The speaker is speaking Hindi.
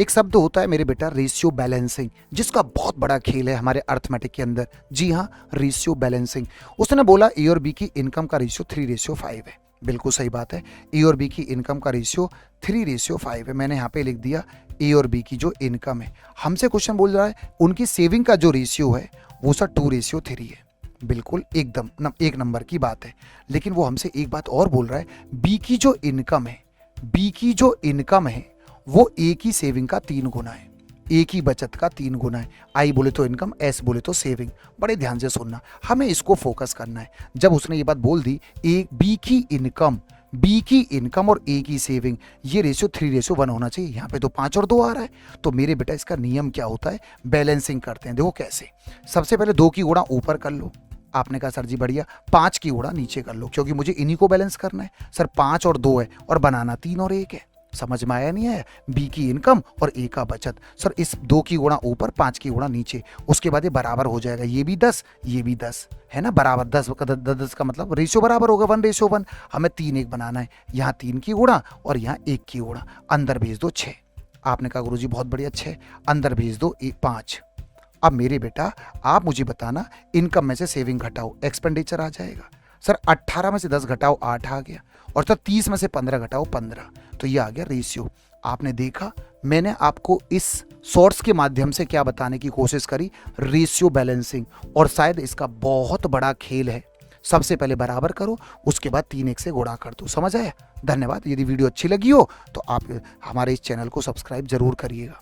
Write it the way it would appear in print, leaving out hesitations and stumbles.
एक शब्द होता है मेरे बेटा रेशियो बैलेंसिंग, जिसका बहुत बड़ा खेल है हमारे अर्थमेटिक के अंदर। जी हाँ, रेशियो बैलेंसिंग। उसने बोला ए और बी की इनकम का रेशियो 3:5 है। बिल्कुल सही बात है, ए और बी की इनकम का रेशियो 3:5 है। मैंने यहाँ पे लिख दिया ए और बी की जो इनकम है। हमसे क्वेश्चन बोल रहा है उनकी सेविंग का जो रेशियो है वो सर 2:3 है। बिल्कुल एकदम एक नंबर की बात है। लेकिन वो हमसे एक बात और बोल रहा है, बी की जो इनकम है, बी की जो इनकम है वो ए की सेविंग का 3 गुना है, ए की बचत का 3 गुना है। आई बोले तो इनकम, एस बोले तो सेविंग। बड़े ध्यान से सुनना, हमें इसको फोकस करना है। जब उसने ये बात बोल दी, ए बी की इनकम और ए की सेविंग, ये रेशियो 3:1 होना चाहिए। यहाँ पे तो 5 और 2 आ रहा है। तो मेरे बेटा इसका नियम क्या होता है, बैलेंसिंग करते हैं। देखो कैसे, सबसे पहले 2 की गुणा ऊपर कर लो। आपने कहा सर जी बढ़िया, 5 की गुणा नीचे कर लो, क्योंकि मुझे इन्हीं को बैलेंस करना है। सर 5 और 2 है और बनाना 3 और 1 है। समझ में आया नहीं आया? बी की इनकम और ए का बचत। सर इस 2 की गुणा ऊपर, 5 की गुणा नीचे, उसके बाद ये बराबर हो जाएगा। ये भी 10, ये भी 10 है ना, बराबर 10 का मतलब रेशियो बराबर होगा 1:1। हमें 3 1 बनाना है। यहाँ 3 की गुणा और यहाँ 1 की गुणा। अंदर भेज दो 6। आपने कहा गुरुजी बहुत बढ़िया 6, अंदर भेज दो 5। अब मेरे बेटा आप मुझे बताना, इनकम में से सेविंग घटाओ, एक्सपेंडिचर आ जाएगा। सर 18 में से 10 घटाओ 8 आ गया, और सर 30 में से 15 घटाओ 15, तो ये आ गया रेशियो। आपने देखा, मैंने आपको इस सोर्स के माध्यम से क्या बताने की कोशिश करी, रेशियो बैलेंसिंग। और शायद इसका बहुत बड़ा खेल है। सबसे पहले बराबर करो, उसके बाद 3 1 से गुणा कर दो। समझ आया? धन्यवाद। यदि वीडियो अच्छी लगी हो तो आप हमारे इस चैनल को सब्सक्राइब जरूर करिएगा।